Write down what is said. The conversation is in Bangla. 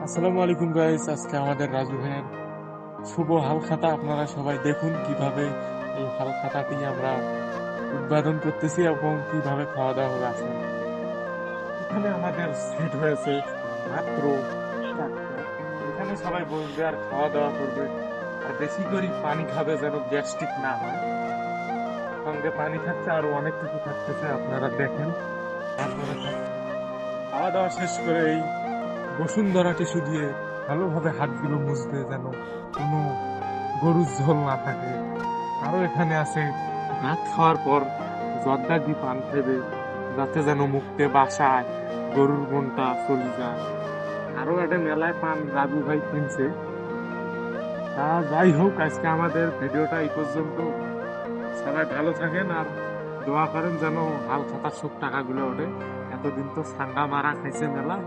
আসসালামু আলাইকুম গাইস, আজকে আমাদের রাজু ভাইয়ের শুভ হালখাতা। আপনারা সবাই দেখুন কিভাবে এই হালখাতাটি আমরা উদ্বোধন করতেছি এবং কিভাবে খাওয়া দাওয়া হবে। আসেন, এখানে আমাদের সেট হয়েছে মাত্র 4টা। এখানে সবাই বসবে আর খাওয়া দাওয়া করবে, আর বেশি করে পানি খাবে যেন গ্যাস্ট্রিক না হয়। সঙ্গে পানি থাকছে, আরো অনেক কিছু থাকতেছে, আপনারা দেখেন। তারপরে খাওয়া দাওয়া শেষ করে এই বসুন্ধরা টিস্যু দিয়ে ভালোভাবে হাতগুলো মুছবে যেন কোনো গরুর ঝোল না থাকে। আরো এখানে আছে ভাত খাওয়ার পর জর্দা দি পান খাবে, যাতে যেন মুখতে বাসায় গরুর মনটা চলে যায়। আরো একটা মেলায় পান রাজু ভাই কিনছে। তা যাই হোক, আজকে আমাদের ভিডিওটা এই পর্যন্ত। সবাই ভালো থাকেন আর দোয়া করেন যেন হাল খাতার সব টাকাগুলো ওঠে। এতদিন তো সান্ডা মারা খাইছে মেলা।